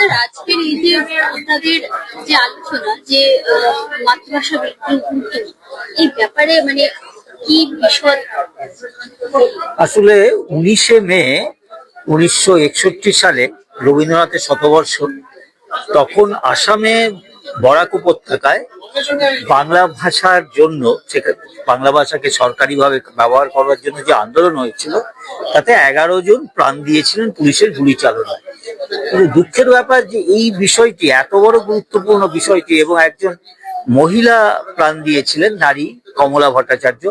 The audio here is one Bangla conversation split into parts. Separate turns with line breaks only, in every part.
স্যার, আজকের এই যে আপনাদের যে আলোচনা যে মাতৃভাষা বৃদ্ধির গুরুত্ব, এই ব্যাপারে মানে কি বিষয়?
আসলে 19শে মে 1961 সালে রবীন্দ্রনাথের শতবর্ষ। তখন আসামে বরাক উপত্যকায় বাংলা ভাষার জন্য, বাংলা ভাষাকে সরকারিভাবে ব্যবহার করার জন্য যে আন্দোলন হয়েছিল, তাতে 11 জন প্রাণ দিয়েছিলেন পুলিশের গুলি চালনায়। কিন্তু দুঃখের ব্যাপার যে এই বিষয়টি, এত বড় গুরুত্বপূর্ণ বিষয়টি, এবং একজন মহিলা প্রাণ দিয়েছিলেন, নারী কমলা ভট্টাচার্য,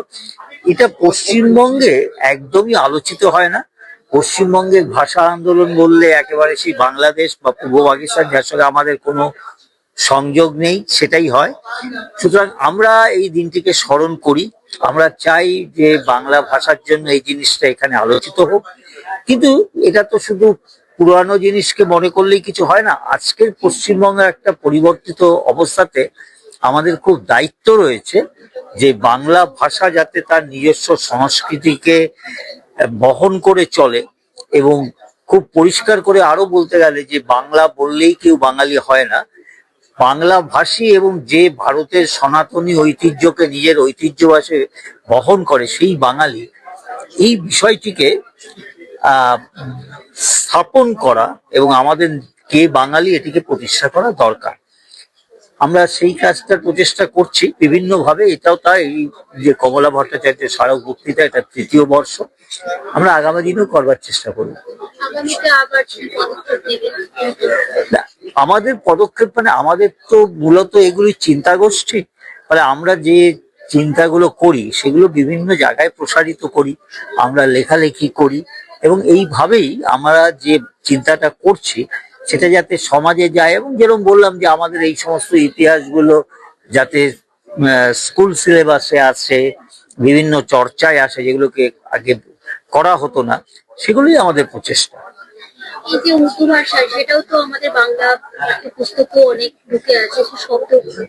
এটা পশ্চিমবঙ্গে একদমই আলোচিত হয় না। পশ্চিমবঙ্গের ভাষা আন্দোলন বললে একেবারে সেই বাংলাদেশ বা পূর্ব পাকিস্তান, যার সঙ্গে আমাদের কোনো সংযোগ নেই, সেটাই হয়। সুতরাং আমরা এই দিনটিকে স্মরণ করি, আমরা চাই যে বাংলা ভাষার জন্য এই জিনিসটা এখানে আলোচিত হোক। কিন্তু এটা তো শুধু পুরানো জিনিসকে মনে করলেই কিছু হয় না। আজকের পশ্চিমবঙ্গের একটা পরিবর্তিত অবস্থাতে আমাদের খুব দায়িত্ব রয়েছে যে বাংলা ভাষা যাতে তার নিজস্ব সংস্কৃতিকে বহন করে চলে। এবং খুব পরিষ্কার করে আরো বলতে গেলে যে বাংলা বললেই কেউ বাঙালি হয় না। বাংলা ভাষী এবং যে ভারতের সনাতনী ঐতিহ্যকে নিজের ঐতিহ্য ভাষায় বহন করে সেই বাঙালি, এই বিষয়টিকে আহ স্থাপন করা এবং আমাদের কে বাঙালি এটিকে প্রতিষ্ঠা করা দরকার। আমরা সেই কাজটার প্রচেষ্টা করছি বিভিন্ন ভাবে। এটাও তাই, এই যে কমলা ভট্টাচার্যের স্মারক বক্তৃতা, এটা 3য় বর্ষ। আমরা আগামী দিনেও করবার চেষ্টা করব। না, আমাদের পদক্ষেপ মানে আমাদের তো মূলত এগুলি চিন্তা গোষ্ঠী, মানে আমরা যে চিন্তাগুলো করি সেগুলো বিভিন্ন জায়গায় প্রসারিত করি, আমরা লেখালেখি করি, এবং এইভাবেই আমরা যে চিন্তাটা করছি সেটা যাতে সমাজে যায়। এবং যেরকম বললাম যে আমাদের এই সমস্ত ইতিহাসগুলো যাতে স্কুল সিলেবাসে আসে, বিভিন্ন চর্চায় আসে, যেগুলোকে আগে করা হতো না, সেগুলোই আমাদের প্রচেষ্টা।
এই যে উর্দু ভাষা, সেটাও তো আমাদের বাংলা পুস্তকে অনেক ঢুকে আছে, সে শব্দগুলো,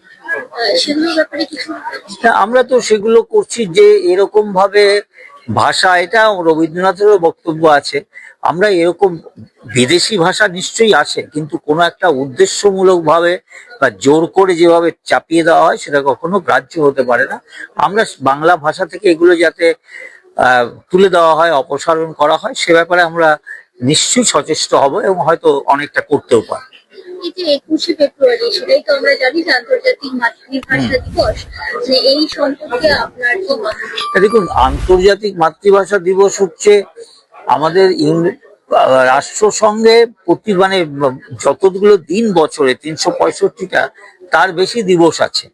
সেগুলোর ব্যাপারে কিছু?
আমরা তো সেগুলো করছি যে এরকম ভাবে ভাষা, এটা রবীন্দ্রনাথেরও বক্তব্য আছে, আমরা এরকম বিদেশি ভাষা নিশ্চয়ই আসে, কিন্তু কোনো একটা উদ্দেশ্যমূলক ভাবে বা জোর করে যেভাবে চাপিয়ে দেওয়া হয় সেটা কখনো গ্রাহ্য হতে পারে না। আমরা বাংলা ভাষা থেকে এগুলো যাতে তুলে দেওয়া হয়, অপসারণ করা হয়, সে ব্যাপারে আমরা নিশ্চয়ই সচেষ্ট হব এবং হয়তো অনেকটা করতেও পারি।
এই যে 21শে ফেব্রুয়ারি, সেটাই তো আমরা জানি যে আন্তর্জাতিক মাতৃভাষা দিবস, এই সম্পর্কে আপনার কি মত?
দেখুন, আন্তর্জাতিক মাতৃভাষা দিবস হচ্ছে আমাদের রাষ্ট্রসংঘে প্রতি মানে যতগুলো দিন বছরে 365টা, তার বেশি দিবস আছে।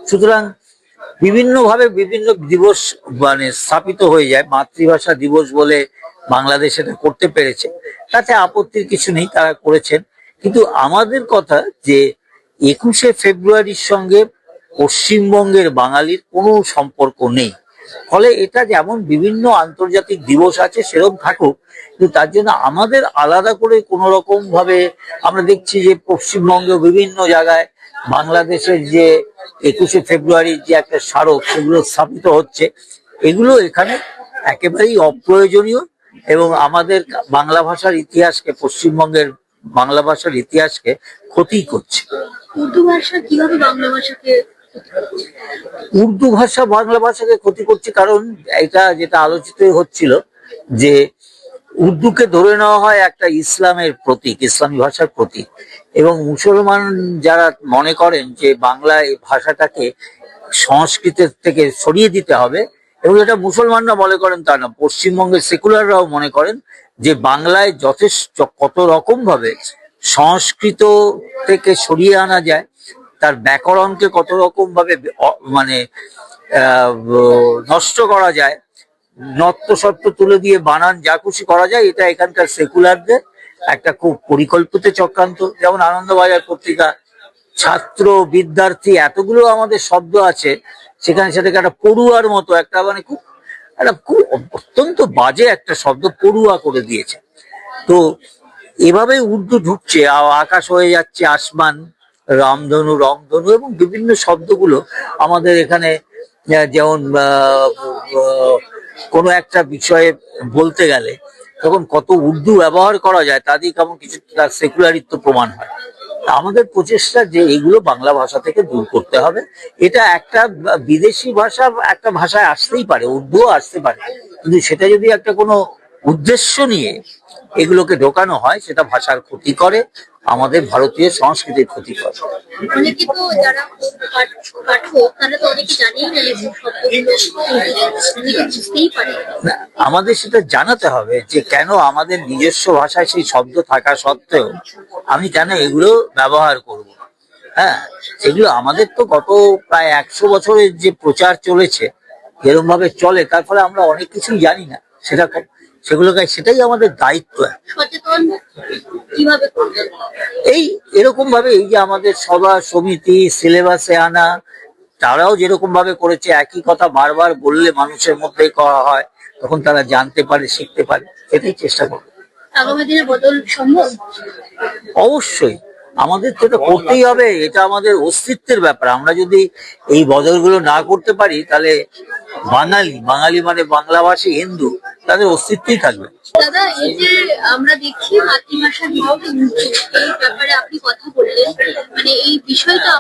সুতরাং বিভিন্নভাবে বিভিন্ন দিবস মানে স্থাপিত হয়ে যায়। মাতৃভাষা দিবস বলে বাংলাদেশ এটা করতে পেরেছে, তাতে আপত্তির কিছু নেই, তারা করেছেন। কিন্তু আমাদের কথা যে 21শে ফেব্রুয়ারির সঙ্গে পশ্চিমবঙ্গের বাঙালির কোনো সম্পর্ক নেই। ফলে এটা যেমন বিভিন্ন আন্তর্জাতিক দিবস আছে সেরকম থাকুক, কিন্তু তার জন্য আমাদের আলাদা করে কোনো রকম ভাবে, আমরা দেখছি যে পশ্চিমবঙ্গে বিভিন্ন জায়গায় বাংলাদেশের যে 21শে ফেব্রুয়ারির যে একটা স্মারক, সেগুলো স্থাপিত হচ্ছে, এগুলো এখানে একেবারেই অপ্রয়োজনীয় এবং আমাদের বাংলা ভাষার ইতিহাসকে, পশ্চিমবঙ্গের বাংলা ভাষার ইতিহাসকে ক্ষতি করছে।
উর্দু ভাষা কিভাবে বাংলা ভাষাকে?
উর্দু ভাষা বাংলা ভাষাকে ক্ষতি করছে কারণ এটা যেটা আলোচিত হচ্ছিল যে উর্দুকে ধরে নেওয়া হয় একটা ইসলামের প্রতীক, ইসলামী ভাষার প্রতীক, এবং মুসলমান যারা মনে করেন যে বাংলা এই ভাষাটাকে সংস্কৃতের থেকে সরিয়ে দিতে হবে, এবং এটা মুসলমানরা মনে করেন তা না, পশ্চিমবঙ্গের সেকুলাররাও মনে করেন যে বাংলায় যথেষ্ট কত রকম ভাবে সংস্কৃত থেকে সরিয়ে আনা যায়, তার ব্যাকরণকে কত রকম ভাবে মানে নষ্ট করা যায়, নত্ব সত্য তুলে দিয়ে বানান যা খুশি করা যায়, এটা এখানকার সেকুলারদের একটা খুব পরিকল্পিত চক্রান্ত। যেমন আনন্দবাজার পত্রিকা, ছাত্র, বিদ্যার্থী, এতগুলো আমাদের শব্দ আছে সেখানে, সেটাকে একটা পড়ুয়ার মতো একটা মানে খুব অত্যন্ত বাজে একটা শব্দ পড়ুয়া করে দিয়েছে। তো এভাবে উর্দু ঢুকছে, আকাশ হয়ে যাচ্ছে আসমান, রামধনু, রংধনু, এবং বিভিন্ন শব্দগুলো আমাদের এখানে যেমন কোনো একটা বিষয়ে বলতে গেলে তখন কত উর্দু ব্যবহার করা যায় তা দিয়ে কেমন কিছু তার সেকুলারিত্ব প্রমাণ হয়। তা আমাদের প্রচেষ্টা যে এইগুলো বাংলা ভাষা থেকে দূর করতে হবে। এটা একটা বিদেশি ভাষা, একটা ভাষায় আসতেই পারে, উর্দুও আসতে পারে, কিন্তু সেটা যদি একটা কোনো উদ্দেশ্য নিয়ে এগুলোকে ঢোকানো হয়, সেটা ভাষার ক্ষতি করে, আমাদের ভারতীয় সংস্কৃতির ক্ষতি করে।
অনেকে তো যারা পাঠক তারা তো অনেকে জানেই না এই শব্দগুলো অনেকে বুঝতেই পারে না।
না, আমাদের সেটা জানাতে হবে যে কেন আমাদের নিজস্ব ভাষায় সেই শব্দ থাকা সত্ত্বেও আমি কেন এগুলো ব্যবহার করব। হ্যাঁ, সেগুলো আমাদের তো গত প্রায় 100 বছরের যে প্রচার চলেছে, যেরকম ভাবে চলে, তার ফলে আমরা অনেক কিছুই জানি না। সেটাই আমাদের দায়িত্ব।
সচেতন কিভাবে করবেন?
এরকম ভাবে এই যে আমাদের সভা সমিতি সিলেবাসে আনা, তারাও যেরকম ভাবে করেছে, একই কথা বারবার বললে মানুষের মধ্যে করা হয়, তখন তারা জানতে পারে, শিখতে পারে। এটাই চেষ্টা করবো।
আগামী দিনে বদল সম্ভব?
অবশ্যই আমাদের তো এটা করতেই হবে, এটা আমাদের অস্তিত্বের ব্যাপার। আমরা যদি এই বদলগুলো না করতে পারি, তাহলে বাঙালি মানে বাংলাভাষী হিন্দু, তাদের অস্তিত্বই থাকবে।
দাদা, এই যে আমরা দেখছি মাতৃভাষা বিভাগে উঁচু, এই ব্যাপারে আপনি কথা বললেন, মানে এই বিষয়টা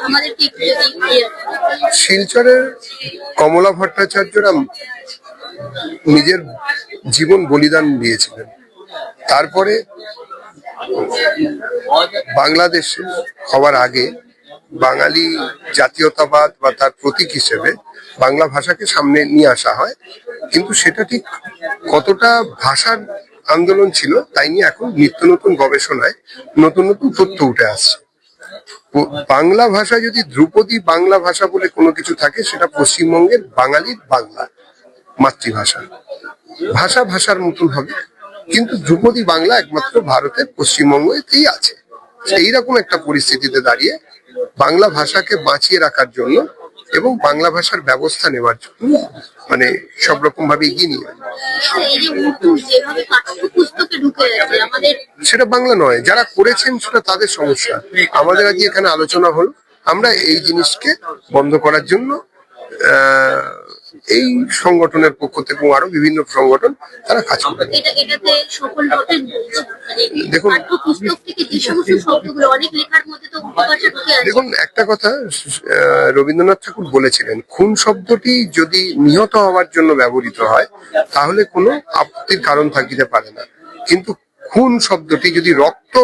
আমাদেরকে একটু যদি clear করেন।
শিলচরের কমলা ভট্টাচার্যরা নিজের জীবন বলিদান দিয়েছিলেন। তারপরে বাংলাদেশ হওয়ার আগে বাঙালি জাতীয়তাবাদ বা তার প্রতীক হিসেবে বাংলা ভাষাকে সামনে নিয়ে আসা হয়, কিন্তু সেটা ঠিক কতটা ভাষার আন্দোলন ছিল তাই নিয়ে এখন নিত্য নতুন গবেষণায় নতুন নতুন তথ্য উঠে আসছে। বাংলা ভাষা যদি ধ্রুপদী বাংলা ভাষা বলে কোনো কিছু থাকে, সেটা পশ্চিমবঙ্গের বাঙালির বাংলা মাতৃভাষা। ভাষার মতন হবে, কিন্তু ধ্রুপদী বাংলা একমাত্র ভারতের পশ্চিমবঙ্গেতেই আছে। এইরকম একটা পরিস্থিতিতে দাঁড়িয়ে বাংলা ভাষাকে বাঁচিয়ে রাখার জন্য এবং বাংলা ভাষার ব্যবস্থা নেওয়ার জন্য মানে সব রকম ভাবে এগিয়ে নিয়ে
এই যে উর্দু যেভাবে পাঠ্যপুস্তকে ঢুকে গেছে আমাদের,
সেটা বাংলা নয়, যারা করেছেন সেটা তাদের সমস্যা। আমাদের আজকে এখানে আলোচনা হলো, আমরা এই জিনিসকে বন্ধ করার জন্য এই সংগঠনের পক্ষ থেকে আরো বিভিন্ন সংগঠন তারা কাজ করে।
এটাতে সফল হতেন? মানে
দেখুন,
পাঠ্যপুস্তক থেকে যে সমস্ত শব্দগুলো অনেক লেখার মধ্যে তো উর্দু ভাষা ঢুকে আছে।
দেখুন, একটা কথা রবীন্দ্রনাথ ঠাকুর বলেছিলেন, খুন শব্দটি যদি নিহত হওয়ার জন্য ব্যবহৃত হয় তাহলে কোনো আপত্তির কারণ থাকিতে পারে না, কিন্তু খুন শব্দটি যদি রক্ত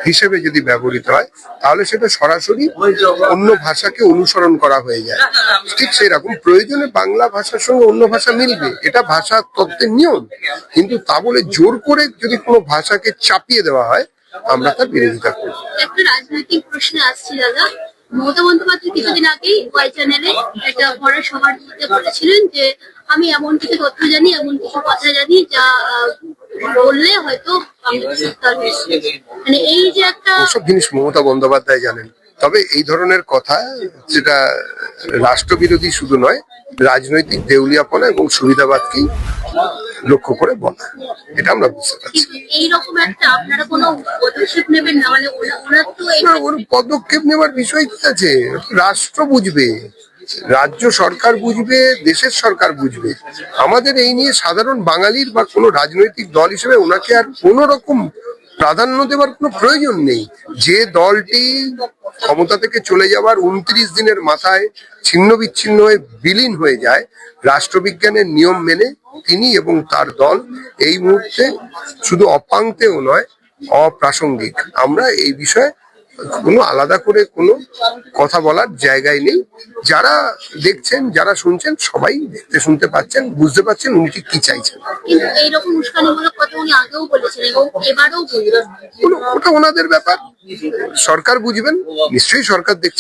হিসেবে যদি ব্যবহৃত হয় তাহলে সেটা সরাসরি অন্য ভাষাকে অনুসরণ করা হয়ে যায়। ঠিক সেই রকম প্রয়োজনে বাংলা ভাষার সঙ্গে অন্য ভাষা মিলবে, এটা ভাষা তত্ত্বের নিয়ম, কিন্তু তা বলে জোর করে যদি কোনো ভাষাকে চাপিয়ে দেওয়া হয়, আমরা তার বিরোধিতা করি।
একটা রাজনৈতিক প্রশ্নে আসছি দাদা, মমতা বন্দ্যোপাধ্যায় কিছুদিন আগেই ওয়াই চ্যানেলে একটা ভরা সভার মধ্যে বলেছিলেন যে আমি এমন কিছু তথ্য জানি, এমন কিছু কথা জানি যা বললে হয়তো মানে এই যে একটা
ওসব জিনিস মমতা বন্দ্যোপাধ্যায় জানেন। তবে এই ধরনের কথা যেটা রাষ্ট্রবিরোধী শুধু নয়, রাজনৈতিক দেউলিয়াপনা এবং সুবিধাবাদকেই লক্ষ্য করে বলা, এটা আমরা বুঝতে পারছি।
এইরকম একটা আপনারা কোনো পদক্ষেপ নেবেন না? মানে ওনার তো
ওর পদক্ষেপ নেওয়ার বিষয় কি আছে? রাষ্ট্র বুঝবে, রাজ্য সরকার বুঝবে, দেশের সরকার বুঝবে। আমাদের এই নিয়ে সাধারণ বাঙালির বা কোনো রাজনৈতিক দল হিসেবে ওনাকে আর কোনো রকম প্রাধান্য দেওয়ার কোনো প্রয়োজন নেই। যে দলটি ক্ষমতা থেকে চলে যাওয়ার 29 দিনের মাথায় ছিন্ন বিচ্ছিন্ন হয়ে বিলীন হয়ে যায় রাষ্ট্রবিজ্ঞানের নিয়ম মেনে, তিনি এবং তার দল এই মুহূর্তে শুধু অপাঙ্ক্তেও নয়, অপ্রাসঙ্গিক। আমরা এই বিষয়ে কোনো আলাদা করে কোনো কথা বলার জায়গায় নেই। যারা দেখছেন, যারা শুনছেন, সবাই দেখতে শুনতে পাচ্ছেন, বুঝতে পারছেন উনি ঠিক কি চাইছেন।
কিন্তু এইরকম উস্কানিমূলক কথা উনি আগেও বলেছেন এবং এবারেও বলবেন।
ওটা ওনাদের ব্যাপার, সরকার বুঝবেন, নিশ্চয়ই সরকার দেখছে।